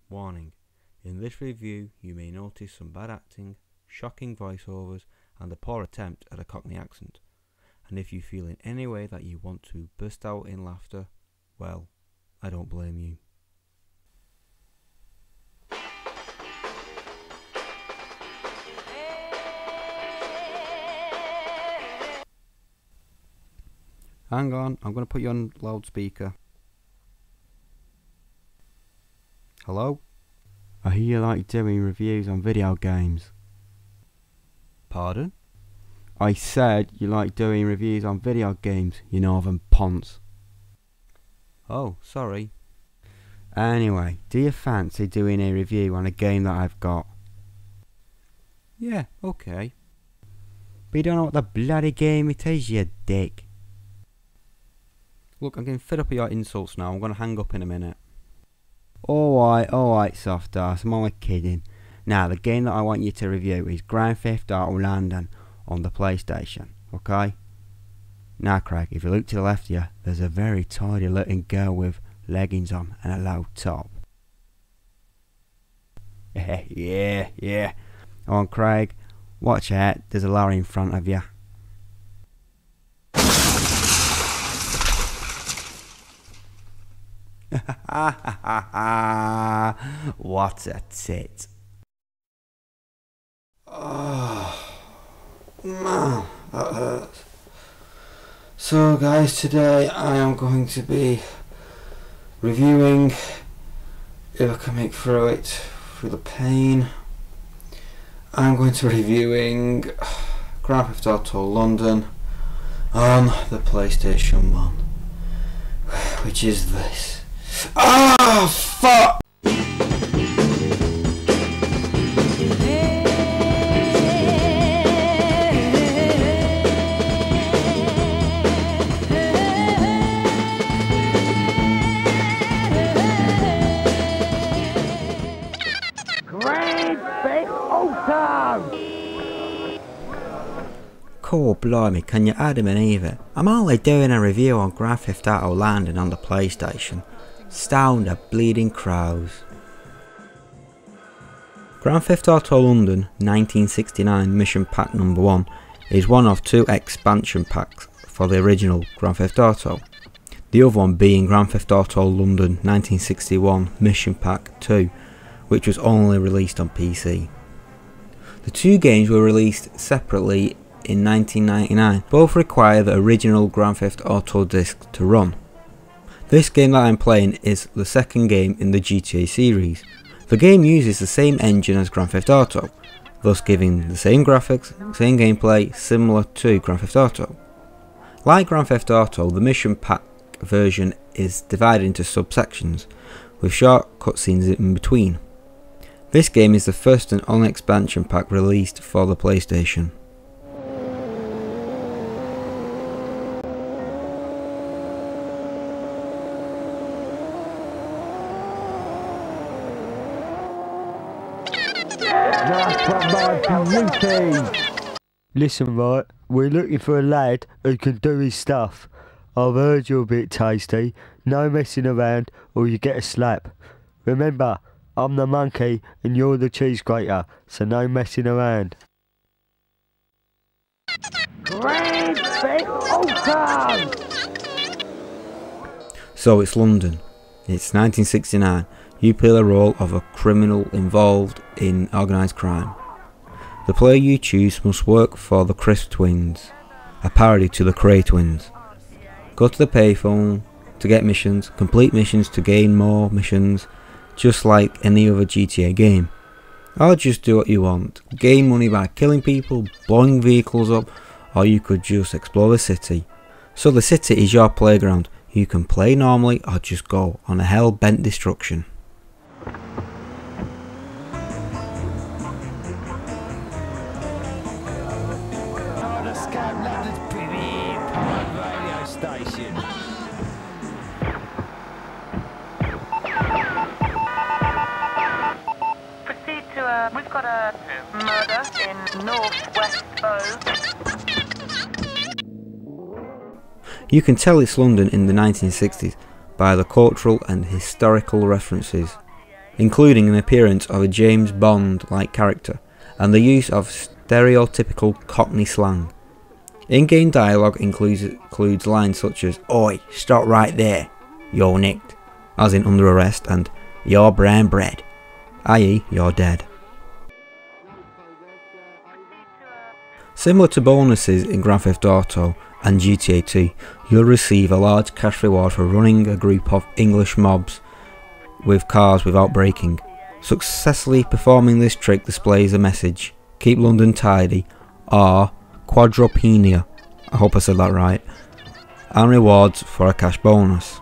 Warning: in this review you may notice some bad acting, shocking voiceovers and a poor attempt at a Cockney accent. And if you feel in any way that you want to burst out in laughter, well, I don't blame you. Hang on, I'm going to put you on loudspeaker. Hello? I hear you like doing reviews on video games. Pardon? I said you like doing reviews on video games, you northern ponce. Oh, sorry. Anyway, do you fancy doing a review on a game that I've got? Yeah, okay. But you don't know what the bloody game it is, you dick. Look, I'm getting fed up of your insults now. I'm going to hang up in a minute. Alright, soft ass. I'm only kidding. Now, the game that I want you to review is Grand Theft Auto London on the PlayStation. Okay? Now, Craig, if you look to the left of you, there's a very tidy looking girl with leggings on and a low top. Yeah. On, Craig. Watch out. There's a lorry in front of you. What a tit. Oh, man, that hurts. So guys, today I am going to be reviewing, if I can make through it, through the pain, I'm going to be reviewing Grand Theft Auto London on the PlayStation 1, which is this. Ah, fuck! Great big auto! Cool, blimey, can you Adam and Eve it? I'm only doing a review on Grand Theft Auto London on the PlayStation. Stone the bleeding crows. Grand Theft Auto London 1969 Mission Pack number 1 is one of two expansion packs for the original Grand Theft Auto, the other one being Grand Theft Auto London 1961 Mission Pack 2, which was only released on PC. The two games were released separately in 1999, both require the original Grand Theft Auto disc to run. This game that I'm playing is the second game in the GTA series. The game uses the same engine as Grand Theft Auto, thus giving the same graphics, same gameplay, similar to Grand Theft Auto. Like Grand Theft Auto, the mission pack version is divided into subsections, with short cutscenes in between. This game is the first and only expansion pack released for the PlayStation. Listen, right, we're looking for a lad who can do his stuff. I've heard you're a bit tasty. No messing around or you get a slap. Remember, I'm the monkey and you're the cheese grater, so no messing around. Great big ocean! So it's London. It's 1969. You play the role of a criminal involved in organised crime. The player you choose must work for the Crisp Twins, a parody to the Cray Twins. Go to the payphone to get missions, complete missions to gain more missions, just like any other GTA game. Or just do what you want. Gain money by killing people, blowing vehicles up, or you could just explore the city. So the city is your playground. You can play normally or just go on a hell-bent destruction. Proceed to we've got a murder in Northwest Bow. You can tell it's London in the 1960s by the cultural and historical references. including an appearance of a James Bond-like character and the use of stereotypical Cockney slang. In-game dialogue includes lines such as "Oi, stop right there, you're nicked," as in under arrest, and "You're brown bread," i.e. you're dead. Similar to bonuses in Grand Theft Auto and GTA 2, you'll receive a large cash reward for running a group of English mobs with cars without braking. Successfully performing this trick displays a message, "Keep London tidy," or "Quadropenia," I hope I said that right, and rewards for a cash bonus.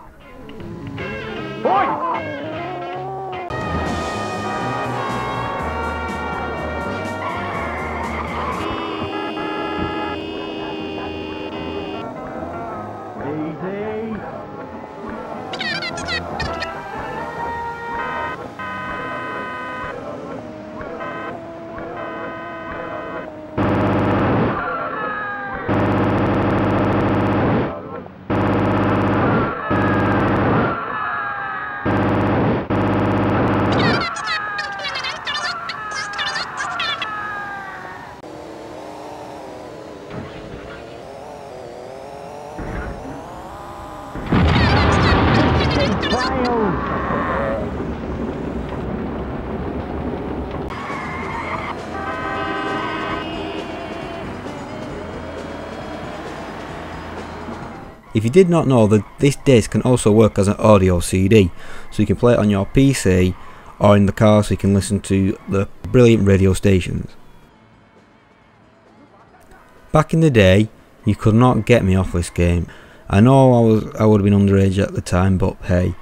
If you did not know that this disc can also work as an audio CD, so you can play it on your PC or in the car so you can listen to the brilliant radio stations. Back in the day, you could not get me off this game. I know I would have been underage at the time, but hey,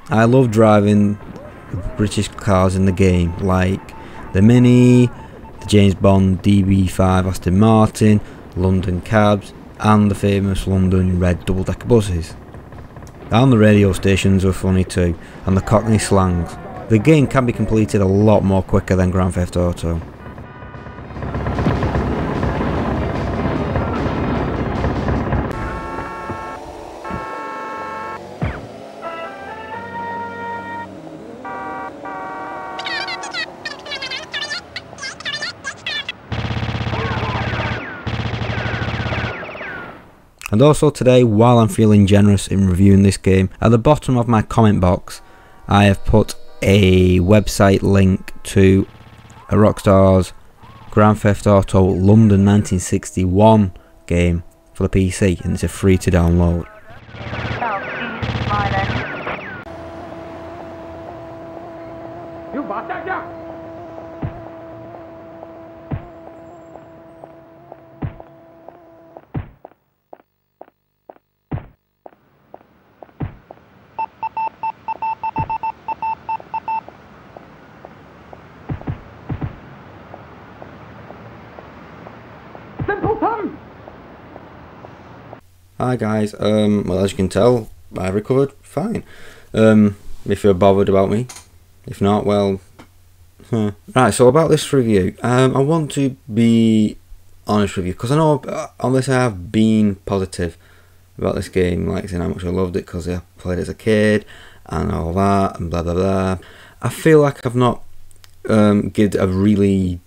I love driving British cars in the game, like the Mini, the James Bond DB5 Aston Martin, London cabs, and the famous London red double-decker buses. And the radio stations were funny too, and the Cockney slangs. The game can be completed a lot more quicker than Grand Theft Auto. And also today, while I'm feeling generous in reviewing this game, at the bottom of my comment box I have put a website link to a Rockstar's Grand Theft Auto London 1961 game for the PC, and it's a free to download. Hi guys, well, as you can tell, I recovered fine. If you're bothered about me, if not, well, Right, so about this review, I want to be honest with you, because I know, unless I have been positive about this game, like saying how much I loved it because I played as a kid, and all that, and blah blah blah, I feel like I've not given a really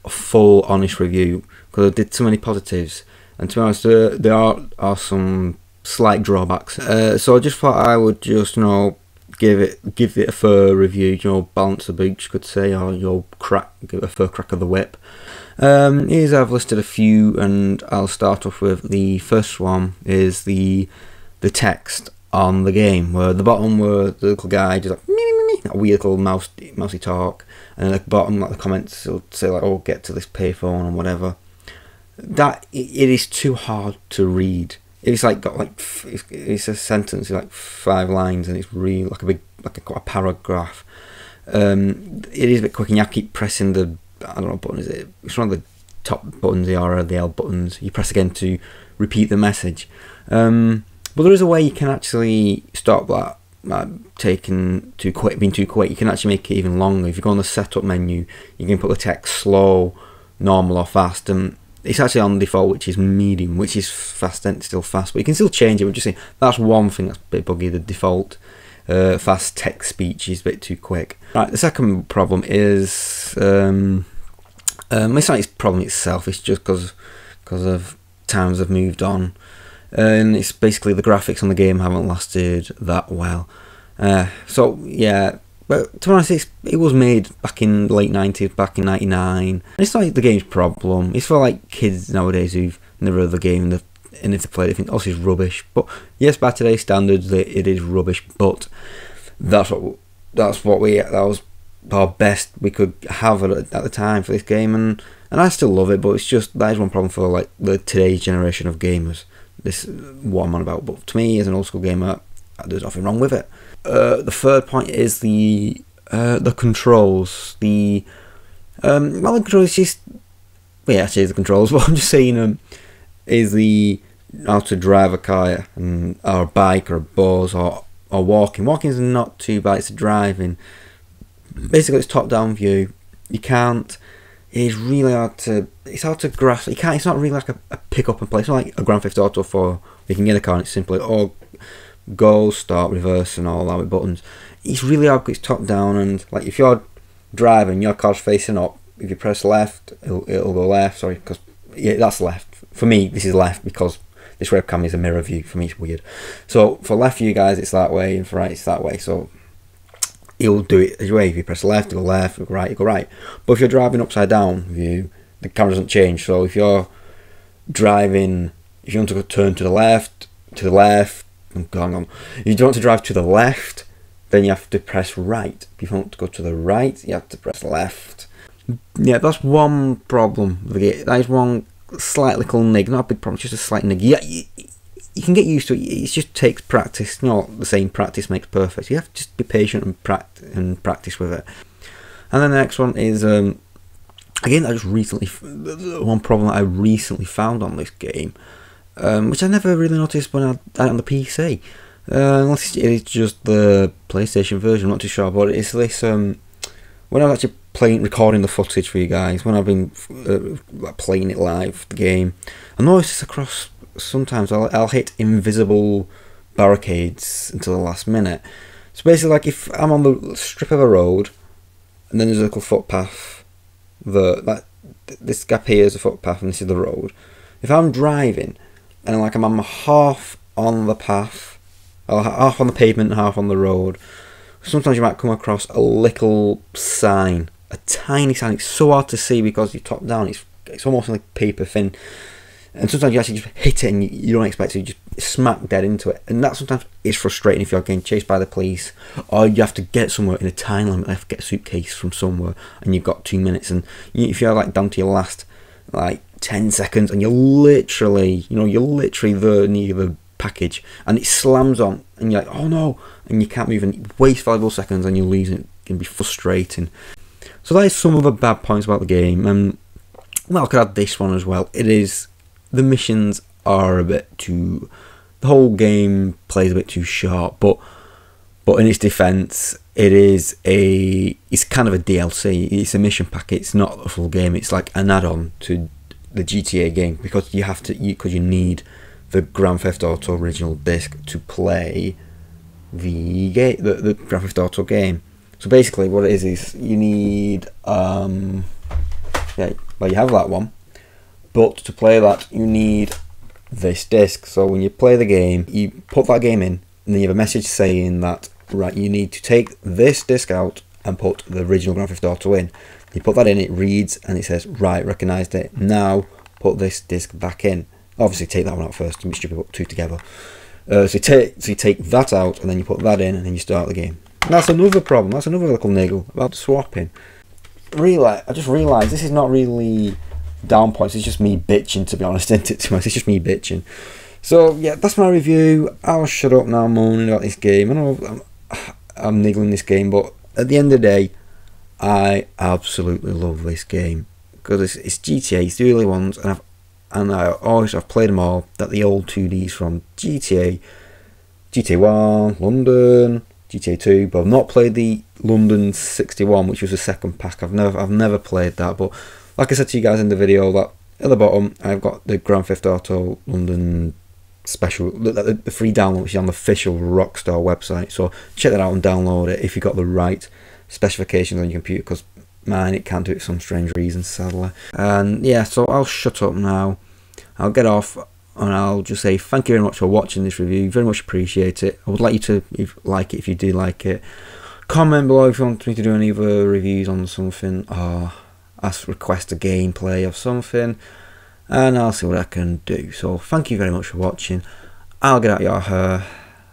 full, honest review, because I did so many positives. And to be honest, there are some slight drawbacks. So I just thought I would just, give it a fair review, balance the beach, you could say, or give it a fair crack of the whip. Here's I've listed a few, and I'll start off with the first one. Is the text on the game, where at the bottom where the little guy just like me, a weird little mousy talk, and at the bottom like the comments will say like, oh, get to this payphone and whatever. That it is too hard to read. It's like got like it's a sentence, like 5 lines, and it's really like a paragraph. It is a bit quick, and you have to keep pressing the, I don't know what button is it. It's one of the top buttons, the R or the L buttons. You press again to repeat the message. But there is a way you can actually stop that being too quick. You can actually make it even longer. If you go on the setup menu, you can put the text slow, normal, or fast, and it's actually on default, which is medium, which is fast and still fast, but you can still change it. We're just saying that's one thing that's a bit buggy, the default. fast text speech is a bit too quick. Right, the second problem is it's not its problem itself. It's just because of times have moved on, and it's basically the graphics on the game haven't lasted that well. So yeah, but to be honest, it was made back in late 90s, back in 99. It's not the game's problem. It's for like kids nowadays who've never heard of the game and if they play it, they think, oh, this is rubbish. But yes, by today's standards, it is rubbish. But that was our best we could have at the time for this game, and I still love it. But it's just that is one problem for like today's generation of gamers. This is what I'm on about. But to me, as an old school gamer, there's nothing wrong with it. The third point is the controls. The controls just actually the controls. What I'm just saying is the how to drive a car or a bike or a bus or walking. Walking is not too bad. It's driving. Basically, it's top-down view. You can't. It's really hard to. It's hard to grasp. You can't. It's not really like a pick up and play. It's not like a Grand Theft Auto 4. You can get a car and it's simply go, start, reverse, and all that with buttons. It's really hard because it's top down, and like if you're driving, your car's facing up. If you press left, it'll go left. Sorry, because that's left. For me, this is left because this webcam is a mirror view. For me, it's weird. So for left for you guys, it's that way, and for right, it's that way. So it'll do it as way. If you press left, it'll go left. If you go right, it'll go right. But if you're driving upside down view, the camera doesn't change. So if you're driving, if you want to turn to the left. If you don't want to drive to the left, then you have to press right. If you want to go to the right, you have to press left. Yeah, that's one problem with the game. That is one slight little nig, not a big problem, just a slight nig. Yeah, you can get used to it. It just takes practice. Not the same practice makes perfect. You have to just be patient and practice with it. And then the next one is again, one problem that I recently found on this game. Which I never really noticed when I had it on the PC. Unless it's just the PlayStation version, I'm not too sure. But it's this, when I was actually recording the footage for you guys, when I've been playing it live, the game, I noticed this across, sometimes I'll hit invisible barricades until the last minute. So basically, like if I'm on the strip of a road, and then there's a little footpath, this gap here is a footpath and this is the road. If I'm driving, and like I'm half on the path, or half on the pavement and half on the road, sometimes you might come across a little sign, a tiny sign. It's so hard to see because you're top down. It's almost like paper thin, and sometimes you actually just hit it and you don't expect to. You just smack dead into it, and that sometimes is frustrating if you're getting chased by the police, or you have to get somewhere in a time limit. You have to get a suitcase from somewhere, and you've got 2 minutes, and if you're like down to your last like 10 seconds and you're literally there near the package and it slams on and you're like, oh no, and you can't move and you waste valuable seconds and you lose it. It can be frustrating. So that is some of the bad points about the game. And well, I could add this one as well. It is, the missions are a bit too, the whole game plays a bit too short, but in its defense, it's kind of a DLC. It's a mission pack. It's not a full game. It's like an add-on to the GTA game because you need the Grand Theft Auto original disc to play the Grand Theft Auto game. So basically, what it is you need you have that one, but to play that you need this disc. So when you play the game, you put that game in, and then you have a message saying that, right, you need to take this disc out and put the original Grand Theft Auto in. You put that in, it reads, and it says, right, recognised it. Now put this disc back in. Obviously, take that one out first. It'd be stupid to put two together. So you take that out, and then you put that in, and then you start the game. And that's another problem. That's another little niggle about swapping. Really, I just realised this is not really down points. It's just me bitching, to be honest. Isn't it? It's just me bitching. So yeah, that's my review. I'll shut up now moaning about this game. I know I'm niggling this game, but at the end of the day, I absolutely love this game because it's GTA. It's the early ones, and I've played them all. That the old 2Ds from GTA 1, London, GTA 2, but I've not played the London 61, which was the second pack. I've never played that, but like I said to you guys in the video, that at the bottom I've got the Grand Theft Auto London special, the free download, which is on the official Rockstar website. So check that out and download it if you've got the right specifications on your computer, because mine, it can't do it for some strange reason, sadly. And yeah, so I'll shut up now. I'll get off, and I'll just say thank you very much for watching this review. Very much appreciate it. I would like you to, if you do like it, comment below if you want me to do any other reviews on something, or request a gameplay of something, and I'll see what I can do. So thank you very much for watching. I'll get out your hair,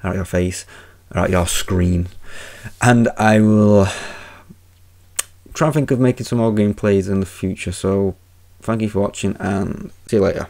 out your face, out your screen, and I will try and think of making some more gameplays in the future. So thank you for watching, and see you later.